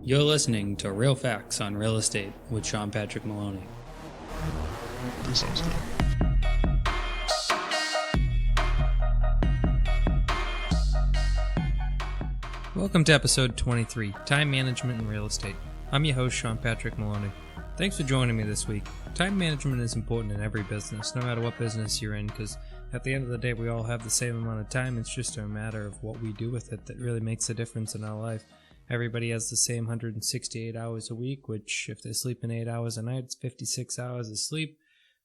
You're listening to Real Facts on Real Estate with Sean Patrick Maloney. That sounds good. Welcome to episode 23, Time Management in Real Estate. I'm your host, Sean Patrick Maloney. Thanks for joining me this week. Time management is important in every business, no matter what business you're in, because at the end of the day, we all have the same amount of time. It's just a matter of what we do with it that really makes a difference in our life. Everybody has the same 168 hours a week, which if they're sleeping 8 hours a night, it's 56 hours of sleep.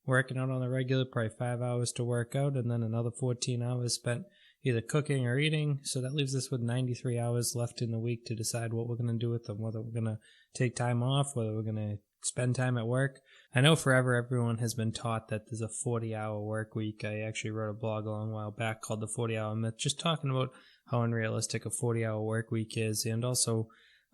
Working out on the regular, probably 5 hours to work out, and then another 14 hours spent either cooking or eating. So that leaves us with 93 hours left in the week to decide what we're going to do with them, whether we're going to take time off, whether we're going to spend time at work. I know forever everyone has been taught that there's a 40-hour work week. I actually wrote a blog a long while back called The 40-Hour Myth, just talking about how unrealistic a 40-hour work week is, and also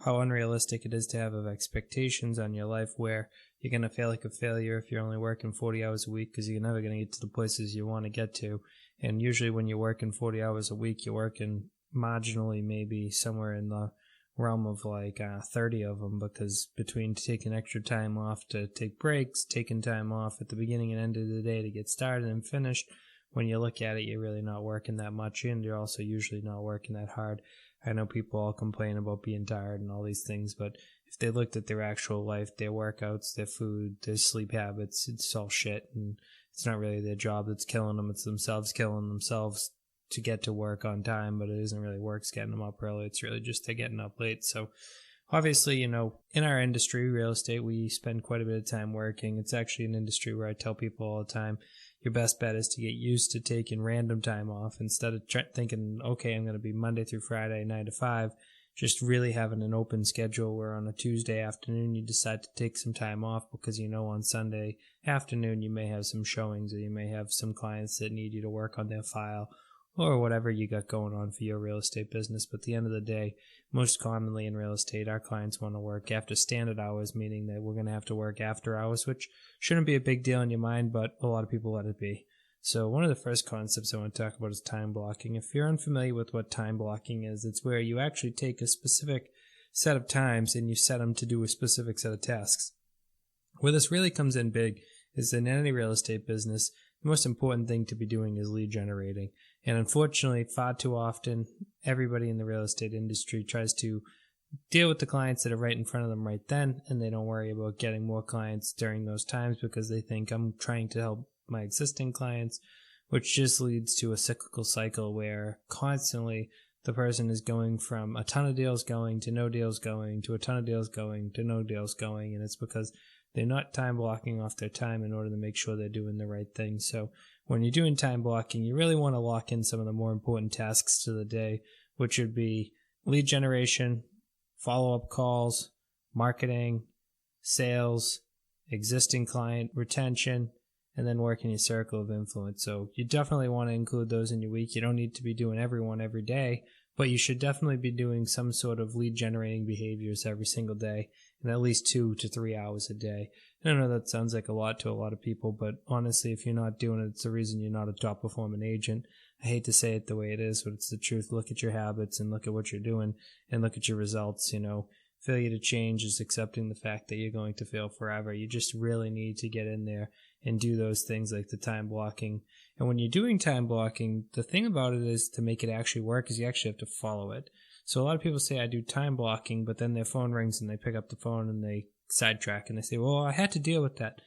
how unrealistic it is to have of expectations on your life where you're going to feel like a failure if you're only working 40 hours a week because you're never going to get to the places you want to get to. And usually when you're working 40 hours a week, you're working marginally maybe somewhere in the realm of like 30 of them, because between taking extra time off to take breaks, taking time off at the beginning and end of the day to get started and finished, when you look at it, you're really not working that much, and you're also usually not working that hard. I know people all complain about being tired and all these things, but if they looked at their actual life, their workouts, their food, their sleep habits, it's all shit, and it's not really their job that's killing them. It's themselves killing themselves to get to work on time, but it isn't really work's getting them up early. It's really just they're getting up late. So obviously, in our industry, real estate, we spend quite a bit of time working. It's actually an industry where I tell people all the time, your best bet is to get used to taking random time off instead of thinking, okay, I'm going to be Monday through Friday, 9 to 5. Just really having an open schedule where on a Tuesday afternoon you decide to take some time off because on Sunday afternoon you may have some showings or you may have some clients that need you to work on their file or whatever you got going on for your real estate business. But at the end of the day, most commonly in real estate, our clients want to work after standard hours, meaning that we're going to have to work after hours, which shouldn't be a big deal in your mind, but a lot of people let it be. So one of the first concepts I want to talk about is time blocking. If you're unfamiliar with what time blocking is, it's where you actually take a specific set of times and you set them to do a specific set of tasks. Where this really comes in big is in any real estate business, the most important thing to be doing is lead generating. And unfortunately, far too often, everybody in the real estate industry tries to deal with the clients that are right in front of them right then, and they don't worry about getting more clients during those times because they think I'm trying to help my existing clients, which just leads to a cyclical cycle where constantly the person is going from a ton of deals going to no deals going to a ton of deals going to no deals going, and it's because they're not time blocking off their time in order to make sure they're doing the right thing. So when you're doing time blocking, you really want to lock in some of the more important tasks to the day, which would be lead generation, follow-up calls, marketing, sales, existing client retention, and then working your circle of influence. So you definitely want to include those in your week. You don't need to be doing everyone every day, but you should definitely be doing some sort of lead generating behaviors every single day and at least 2 to 3 hours a day. I know that sounds like a lot to a lot of people, but honestly, if you're not doing it, it's the reason you're not a top performing agent. I hate to say it the way it is, but it's the truth. Look at your habits and look at what you're doing and look at your results. Failure to change is accepting the fact that you're going to fail forever. You just really need to get in there and do those things like the time blocking. And when you're doing time blocking, the thing about it is to make it actually work is you actually have to follow it. So a lot of people say I do time blocking, but then their phone rings and they pick up the phone and they sidetrack and they say, well, I had to deal with that.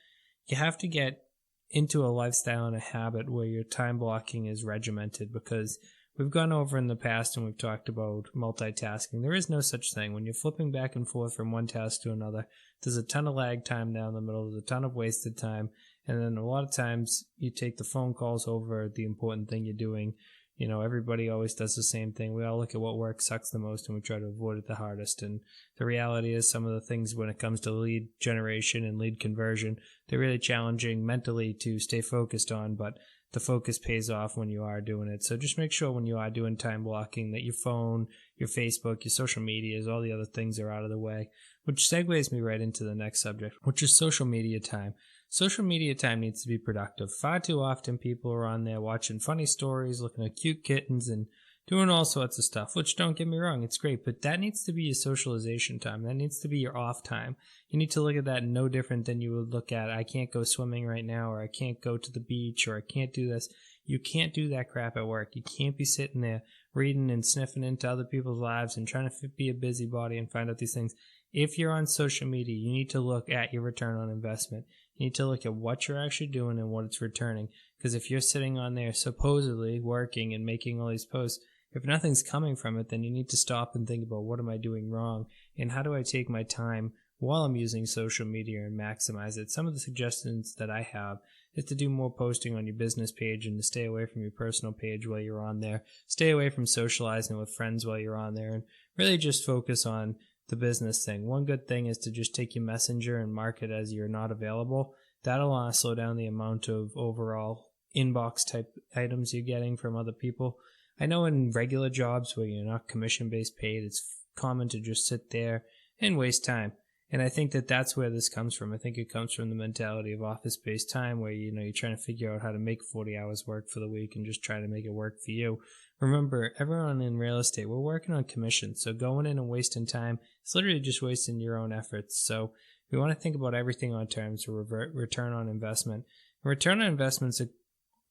You have to get into a lifestyle and a habit where your time blocking is regimented, because we've gone over in the past and we've talked about multitasking. There is no such thing. When you're flipping back and forth from one task to another, there's a ton of lag time down the middle. There's a ton of wasted time. And then a lot of times you take the phone calls over the important thing you're doing. Everybody always does the same thing. We all look at what work sucks the most and we try to avoid it the hardest. And the reality is some of the things when it comes to lead generation and lead conversion, they're really challenging mentally to stay focused on, but the focus pays off when you are doing it. So just make sure when you are doing time blocking that your phone, your Facebook, your social medias, all the other things are out of the way, which segues me right into the next subject, which is social media time. Social media time needs to be productive. Far too often people are on there watching funny stories, looking at cute kittens, and doing all sorts of stuff, which don't get me wrong, it's great, but that needs to be your socialization time. That needs to be your off time. You need to look at that no different than you would look at, I can't go swimming right now, or I can't go to the beach, or I can't do this. You can't do that crap at work. You can't be sitting there reading and sniffing into other people's lives and trying to be a busybody and find out these things. If you're on social media, you need to look at your return on investment. You need to look at what you're actually doing and what it's returning. Because if you're sitting on there supposedly working and making all these posts, if nothing's coming from it, then you need to stop and think about, what am I doing wrong? And how do I take my time while I'm using social media and maximize it? Some of the suggestions that I have is to do more posting on your business page and to stay away from your personal page while you're on there. Stay away from socializing with friends while you're on there, and really just focus on the business thing. One good thing is to just take your messenger and mark it as you're not available. That'll slow down the amount of overall inbox type items you're getting from other people. I know in regular jobs where you're not commission-based paid, it's common to just sit there and waste time. And I think that that's where this comes from. I think it comes from the mentality of office-based time where, you're trying to figure out how to make 40 hours work for the week and just try to make it work for you. Remember, everyone in real estate, we're working on commission. So going in and wasting time, it's literally just wasting your own efforts. So we want to think about everything on terms of return on investment. Return on investment is a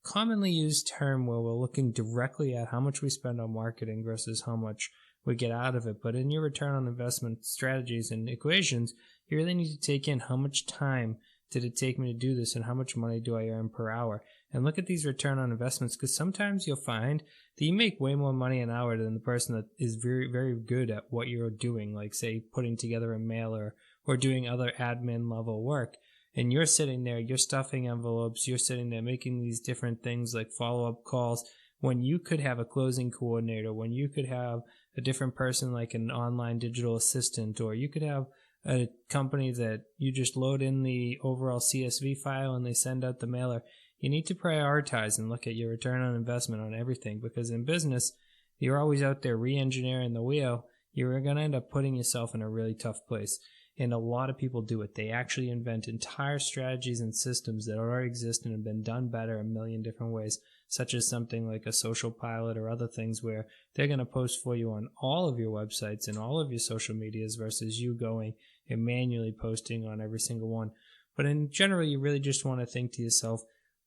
commonly used term where we're looking directly at how much we spend on marketing versus how much we get out of it. But in your return on investment strategies and equations, you really need to take in how much time did it take me to do this and how much money do I earn per hour. And look at these return on investments, because sometimes you'll find that you make way more money an hour than the person that is very, very good at what you're doing, like say putting together a mailer or doing other admin level work. And you're sitting there, you're stuffing envelopes, you're sitting there making these different things like follow-up calls, when you could have a closing coordinator, when you could have a different person like an online digital assistant, or you could have a company that you just load in the overall CSV file and they send out the mailer. You need to prioritize and look at your return on investment on everything, because in business, you're always out there re-engineering the wheel. You're going to end up putting yourself in a really tough place. And a lot of people do it. They actually invent entire strategies and systems that already exist and have been done better a million different ways, such as something like a social pilot or other things where they're going to post for you on all of your websites and all of your social medias versus you going and manually posting on every single one. But in general, you really just want to think to yourself,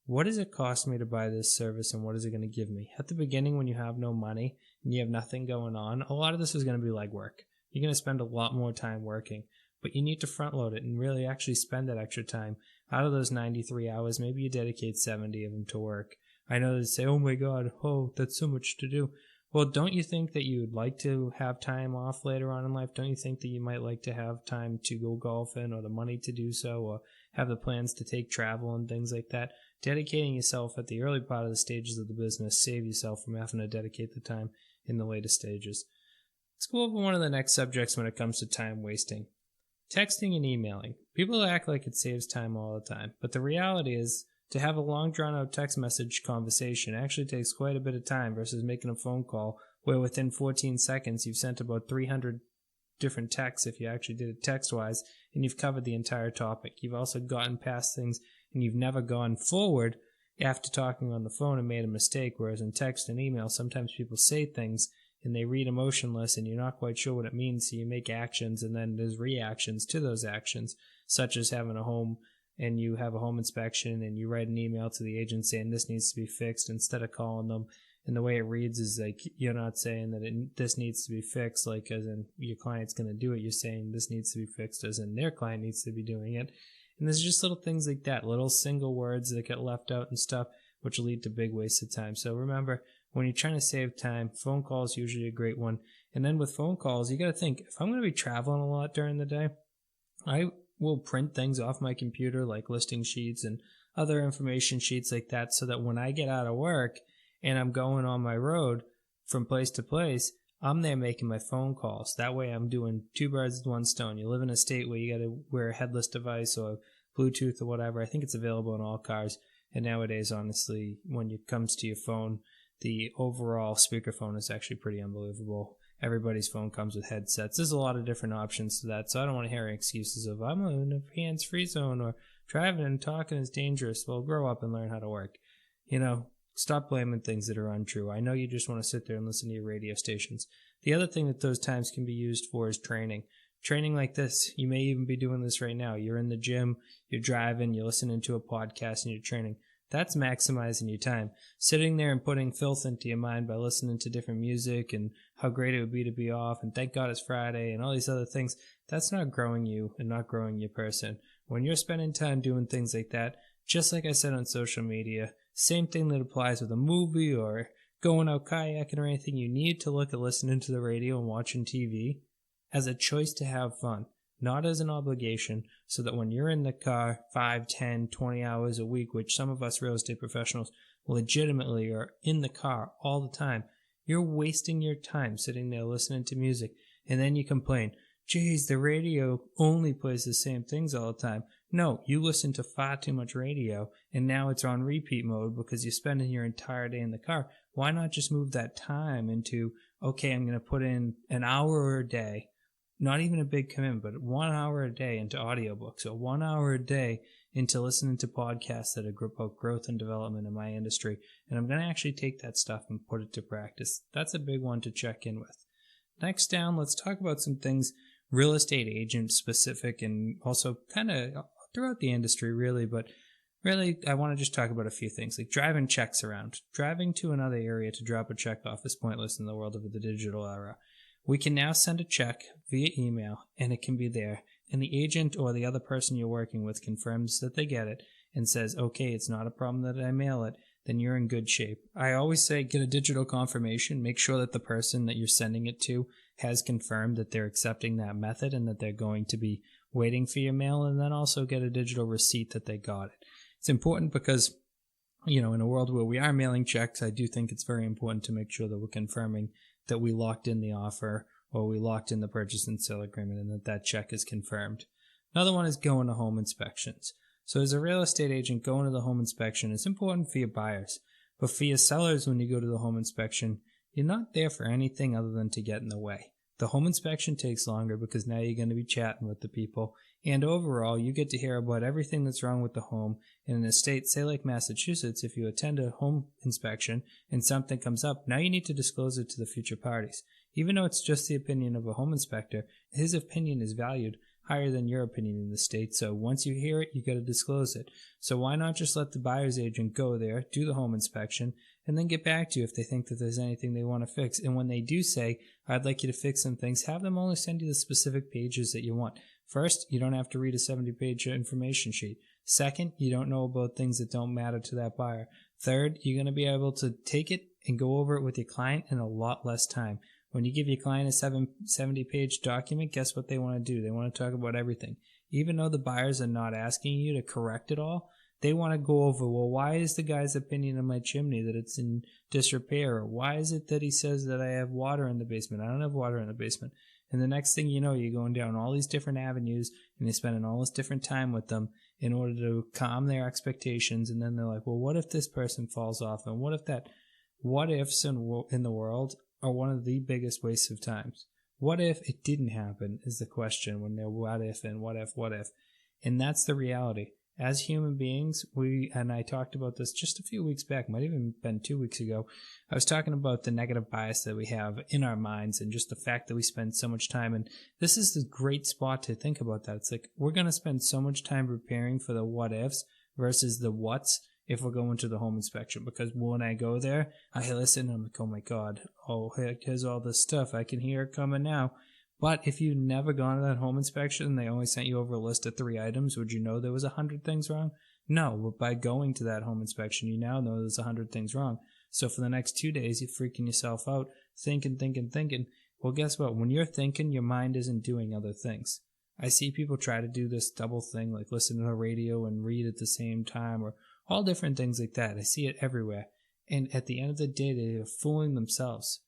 what does it cost me to buy this service and what is it going to give me? At the beginning, when you have no money and you have nothing going on, a lot of this is going to be like work. You're going to spend a lot more time working. But you need to front load it and really actually spend that extra time. Out of those 93 hours, maybe you dedicate 70 of them to work. I know they say, oh my God, that's so much to do. Well, don't you think that you'd like to have time off later on in life? Don't you think that you might like to have time to go golfing or the money to do so, or have the plans to take travel and things like that? Dedicating yourself at the early part of the stages of the business save yourself from having to dedicate the time in the later stages. Let's go over one of the next subjects when it comes to time wasting. Texting and emailing. People act like it saves time all the time, but the reality is to have a long drawn-out text message conversation actually takes quite a bit of time versus making a phone call where within 14 seconds you've sent about 300 different texts if you actually did it text-wise, and you've covered the entire topic. You've also gotten past things, and you've never gone forward after talking on the phone and made a mistake, whereas in text and email, sometimes people say things and they read emotionless and you're not quite sure what it means, so you make actions and then there's reactions to those actions, such as having a home and you have a home inspection and you write an email to the agent saying this needs to be fixed instead of calling them. And the way it reads is like you're not saying that this needs to be fixed like as in your client's going to do it. You're saying this needs to be fixed as in their client needs to be doing it. And there's just little things like that, little single words that get left out and stuff, which lead to big waste of time. So remember, when you're trying to save time, phone call is usually a great one. And then with phone calls, you got to think, if I'm going to be traveling a lot during the day, I will print things off my computer like listing sheets and other information sheets like that, so that when I get out of work and I'm going on my road from place to place, I'm there making my phone calls. That way I'm doing two birds with one stone. You live in a state where you got to wear a headless device or Bluetooth or whatever. I think it's available in all cars. And nowadays, honestly, when it comes to your phone, the overall speakerphone is actually pretty unbelievable. Everybody's phone comes with headsets. There's a lot of different options to that, so I don't want to hear excuses of I'm in a hands-free zone or driving and talking is dangerous. Well, grow up and learn how to work. stop blaming things that are untrue. I know you just want to sit there and listen to your radio stations. The other thing that those times can be used for is training. Training like this, you may even be doing this right now. You're in the gym, you're driving, you're listening to a podcast, and you're training. That's maximizing your time. Sitting there and putting filth into your mind by listening to different music and how great it would be to be off and thank God it's Friday and all these other things, that's not growing you and not growing your person. When you're spending time doing things like that, just like I said on social media, same thing that applies with a movie or going out kayaking or anything, you need to look at listening to the radio and watching TV as a choice to have fun, not as an obligation, so that when you're in the car 5, 10, 20 hours a week, which some of us real estate professionals legitimately are in the car all the time, you're wasting your time sitting there listening to music, and then you complain, geez, the radio only plays the same things all the time. No, you listen to far too much radio, and now it's on repeat mode because you're spending your entire day in the car. Why not just move that time into, okay, I'm going to put in an hour a day, not even a big commitment, but 1 hour a day into audiobooks, or 1 hour a day into listening to podcasts that are about growth and development in my industry. And I'm going to actually take that stuff and put it to practice. That's a big one to check in with. Next down, let's talk about some things real estate agent specific and also kind of throughout the industry really, but really I want to just talk about a few things like driving checks around. Driving to another area to drop a check off is pointless in the world of the digital era. We can now send a check via email, and it can be there, and the agent or the other person you're working with confirms that they get it and says, okay, it's not a problem that I mail it, then you're in good shape. I always say get a digital confirmation. Make sure that the person that you're sending it to has confirmed that they're accepting that method and that they're going to be waiting for your mail, and then also get a digital receipt that they got it. It's important because, in a world where we are mailing checks, I do think it's very important to make sure that we're confirming that we locked in the offer or we locked in the purchase and sale agreement and that check is confirmed. Another one is going to home inspections. So as a real estate agent, going to the home inspection is important for your buyers. But for your sellers, when you go to the home inspection, you're not there for anything other than to get in the way. The home inspection takes longer because now you're going to be chatting with the people. And overall, you get to hear about everything that's wrong with the home. In a state, say like Massachusetts, if you attend a home inspection and something comes up, now you need to disclose it to the future parties. Even though it's just the opinion of a home inspector, his opinion is valued higher than your opinion in the state. So once you hear it, you got to disclose it. So why not just let the buyer's agent go there, do the home inspection, and then get back to you if they think that there's anything they want to fix. And when they do say, I'd like you to fix some things, have them only send you the specific pages that you want. First, you don't have to read a 70-page information sheet. Second, you don't know about things that don't matter to that buyer. Third, you're going to be able to take it and go over it with your client in a lot less time. When you give your client a 70-page document, guess what they want to do? They want to talk about everything. Even though the buyers are not asking you to correct it all, they want to go over, well, why is the guy's opinion on my chimney that it's in disrepair? Or why is it that he says that I have water in the basement? I don't have water in the basement. And the next thing you know, you're going down all these different avenues and you're spending all this different time with them in order to calm their expectations. And then they're like, well, what if this person falls off? And what if that? What ifs in the world are one of the biggest wastes of times. What if it didn't happen is the question when they're what if and what if. And that's the reality. As human beings, and I talked about this just a few weeks back, might even been 2 weeks ago. I was talking about the negative bias that we have in our minds and just the fact that we spend so much time. And this is the great spot to think about that. It's like we're going to spend so much time preparing for the what ifs versus the what's if we're going to the home inspection. Because when I go there, I listen and I'm like, oh my God, here's all this stuff. I can hear it coming now. But if you've never gone to that home inspection and they only sent you over a list of 3 items, would you know there was 100 things wrong? No, but by going to that home inspection, you now know there's 100 things wrong. So for the next 2 days, you're freaking yourself out, thinking. Well, guess what? When you're thinking, your mind isn't doing other things. I see people try to do this double thing, like listen to the radio and read at the same time, or all different things like that. I see it everywhere. And at the end of the day, they're fooling themselves.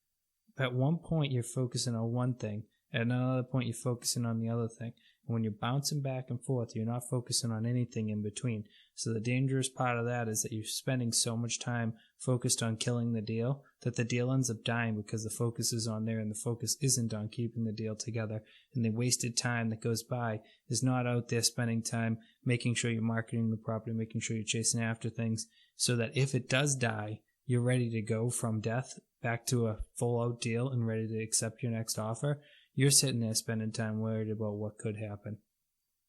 At one point, you're focusing on one thing. At another point, you're focusing on the other thing. And when you're bouncing back and forth, you're not focusing on anything in between. So the dangerous part of that is that you're spending so much time focused on killing the deal that the deal ends up dying because the focus is on there and the focus isn't on keeping the deal together. And the wasted time that goes by is not out there spending time making sure you're marketing the property, making sure you're chasing after things so that if it does die, you're ready to go from death back to a full-out deal and ready to accept your next offer, you're sitting there spending time worried about what could happen.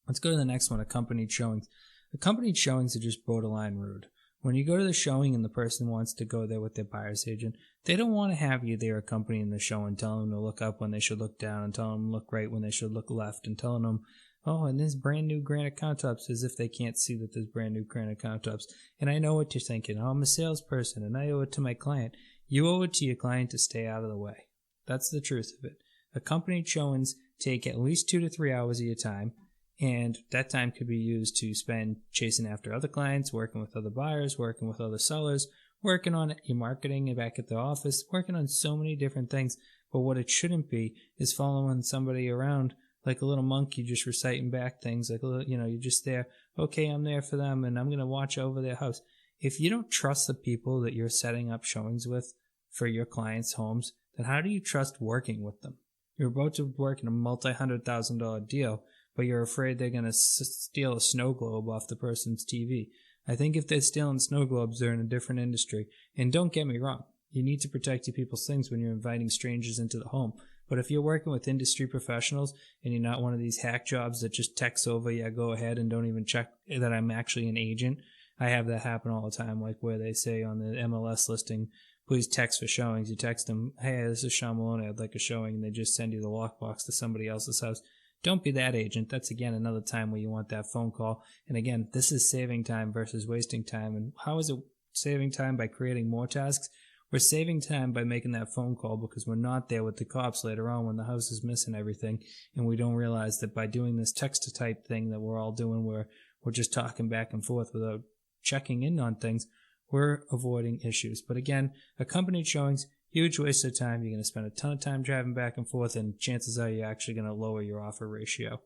Let's go to the next one, accompanied showings. Accompanied showings are just borderline rude. When you go to the showing and the person wants to go there with their buyer's agent, they don't want to have you there accompanying the show and telling them to look up when they should look down and telling them to look right when they should look left and telling them, oh, and there's brand new granite countertops, as if they can't see that there's brand new granite countertops. And I know what you're thinking. Oh, I'm a salesperson and I owe it to my client. You owe it to your client to stay out of the way. That's the truth of it. Accompanied showings take at least 2 to 3 hours of your time. And that time could be used to spend chasing after other clients, working with other buyers, working with other sellers, working on your marketing back at the office, working on so many different things. But what it shouldn't be is following somebody around like a little monkey, just reciting back things. Like, you're just there. Okay, I'm there for them, and I'm going to watch over their house. If you don't trust the people that you're setting up showings with for your clients' homes, then how do you trust working with them? You're about to work in a multi-$100,000 deal, but you're afraid they're going to steal a snow globe off the person's TV. I think if they're stealing snow globes, they're in a different industry. And don't get me wrong, you need to protect your people's things when you're inviting strangers into the home. But if you're working with industry professionals and you're not one of these hack jobs that just texts over, yeah, go ahead and don't even check that I'm actually an agent. I have that happen all the time, like where they say on the MLS listing, please text for showings. You text them, hey, this is Sean Maloney, I'd like a showing, and they just send you the lockbox to somebody else's house. Don't be that agent. That's, again, another time where you want that phone call. And again, this is saving time versus wasting time. And how is it saving time? By creating more tasks? We're saving time by making that phone call because we're not there with the cops later on when the house is missing everything. And we don't realize that by doing this text-to-type thing that we're all doing where we're just talking back and forth without checking in on things, we're avoiding issues. But again, accompanied showings, huge waste of time. You're going to spend a ton of time driving back and forth, and chances are you're actually going to lower your offer ratio.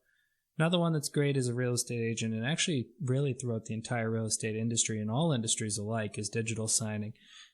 Another one that's great as a real estate agent, and actually really throughout the entire real estate industry and all industries alike, is digital signing.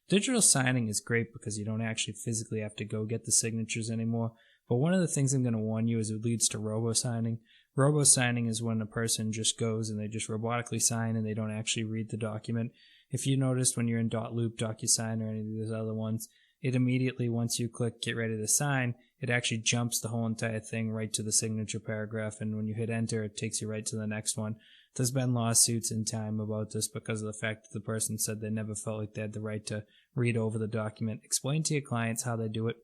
Digital signing is great because you don't actually physically have to go get the signatures anymore. But one of the things I'm going to warn you is it leads to robo-signing. Robo-signing is when a person just goes and they just robotically sign and they don't actually read the document. If you noticed when you're in .loop, DocuSign, or any of these other ones, it immediately, once you click get ready to sign, it actually jumps the whole entire thing right to the signature paragraph. And when you hit enter, it takes you right to the next one. There's been lawsuits in time about this because of the fact that the person said they never felt like they had the right to read over the document. Explain to your clients how they do it.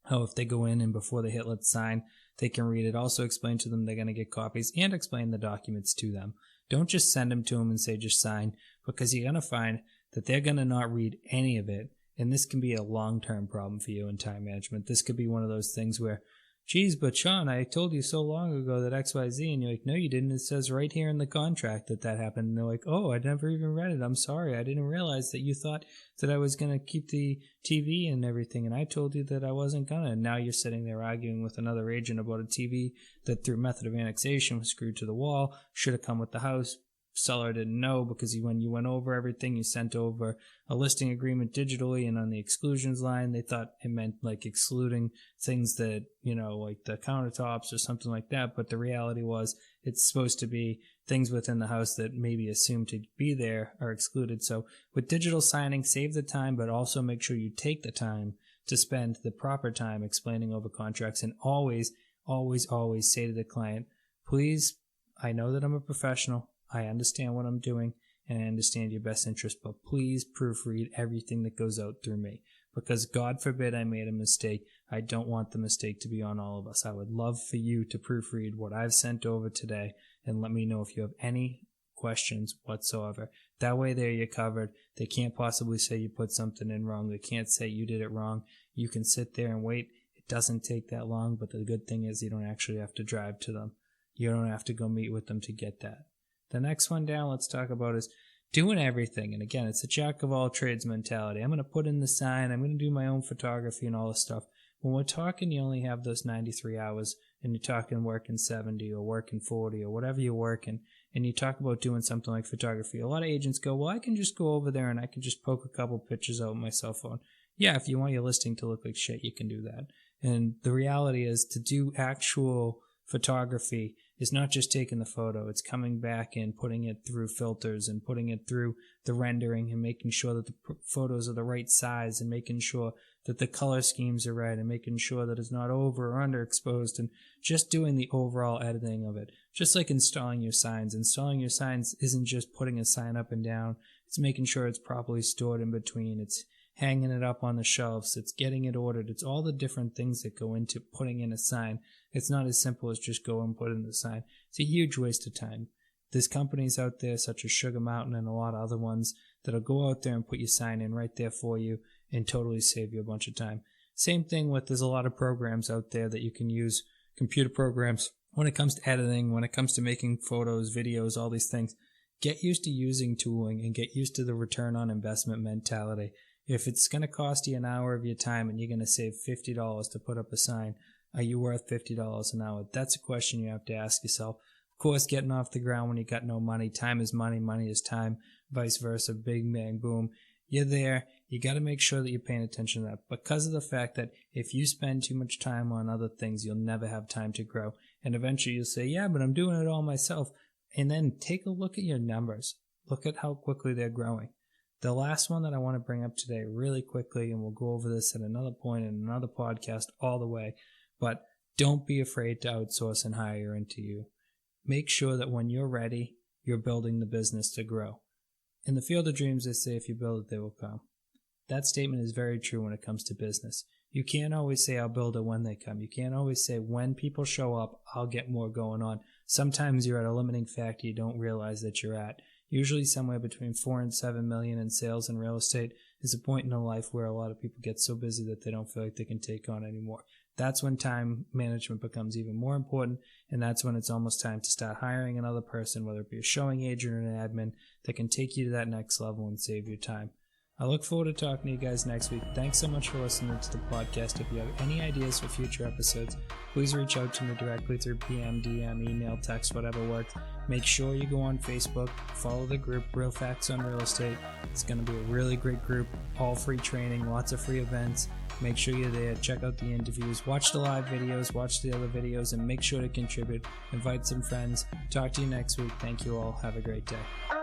How if they go in and before they hit let's sign, they can read it. Also explain to them they're going to get copies and explain the documents to them. Don't just send them to them and say just sign, because you're going to find that they're going to not read any of it. And this can be a long-term problem for you in time management. This could be one of those things where, geez, but Sean, I told you so long ago that XYZ, and you're like, no, you didn't. It says right here in the contract that happened. And they're like, oh, I never even read it. I'm sorry. I didn't realize that you thought that I was going to keep the TV and everything, and I told you that I wasn't going to. And now you're sitting there arguing with another agent about a TV that through method of annexation was screwed to the wall, should have come with the house. Seller didn't know because when you went over everything, you sent over a listing agreement digitally, and on the exclusions line, they thought it meant like excluding things that, like the countertops or something like that. But the reality was it's supposed to be things within the house that maybe assumed to be there are excluded. So with digital signing, save the time, but also make sure you take the time to spend the proper time explaining over contracts. And always, always, always say to the client, please, I know that I'm a professional. I understand what I'm doing, and I understand your best interest, but please proofread everything that goes out through me, because God forbid I made a mistake. I don't want the mistake to be on all of us. I would love for you to proofread what I've sent over today and let me know if you have any questions whatsoever. That way there you're covered. They can't possibly say you put something in wrong. They can't say you did it wrong. You can sit there and wait. It doesn't take that long, but the good thing is you don't actually have to drive to them. You don't have to go meet with them to get that. The next one down let's talk about is doing everything. And again, it's a jack of all trades mentality. I'm going to put in the sign. I'm going to do my own photography and all this stuff. When we're talking, you only have those 93 hours, and you're talking working 70 or working 40 or whatever you're working, and you talk about doing something like photography. A lot of agents go, well, I can just go over there and I can just poke a couple pictures out with my cell phone. Yeah, if you want your listing to look like shit, you can do that. And the reality is to do actual photography is not just taking the photo, it's coming back and putting it through filters and putting it through the rendering and making sure that the photos are the right size and making sure that the color schemes are right and making sure that it's not over or underexposed and just doing the overall editing of it. Just like installing your signs. Installing your signs isn't just putting a sign up and down, it's making sure it's properly stored in between, it's hanging it up on the shelves, it's getting it ordered, it's all the different things that go into putting in a sign. It's not as simple as just go and put in the sign. It's a huge waste of time. There's companies out there such as Sugar Mountain and a lot of other ones that'll go out there and put your sign in right there for you and totally save you a bunch of time. Same thing with, there's a lot of programs out there that you can use, computer programs, when it comes to editing, when it comes to making photos, videos, all these things. Get used to using tooling and get used to the return on investment mentality. If it's going to cost you an hour of your time and you're going to save $50 to put up a sign, are you worth $50 an hour? That's a question you have to ask yourself. Of course, getting off the ground when you got no money, time is money, money is time, vice versa, big bang, boom. You're there, you got to make sure that you're paying attention to that because of the fact that if you spend too much time on other things, you'll never have time to grow. And eventually you'll say, yeah, but I'm doing it all myself. And then take a look at your numbers. Look at how quickly they're growing. The last one that I want to bring up today really quickly, and we'll go over this at another point in another podcast all the way, but don't be afraid to outsource and hire into you. Make sure that when you're ready, you're building the business to grow. In the field of dreams, they say if you build it, they will come. That statement is very true when it comes to business. You can't always say, I'll build it when they come. You can't always say, when people show up, I'll get more going on. Sometimes you're at a limiting factor you don't realize that you're at. Usually somewhere between 4 and 7 million in sales in real estate is a point in a life where a lot of people get so busy that they don't feel like they can take on anymore. That's when time management becomes even more important, and that's when it's almost time to start hiring another person, whether it be a showing agent or an admin, that can take you to that next level and save you time. I look forward to talking to you guys next week. Thanks so much for listening to the podcast. If you have any ideas for future episodes, please reach out to me directly through PM, DM, email, text, whatever works. Make sure you go on Facebook, follow the group Real Facts on Real Estate. It's going to be a really great group, all free training, lots of free events. Make sure you're there, check out the interviews, watch the live videos, watch the other videos, and make sure to contribute. Invite some friends. Talk to you next week. Thank you all. Have a great day.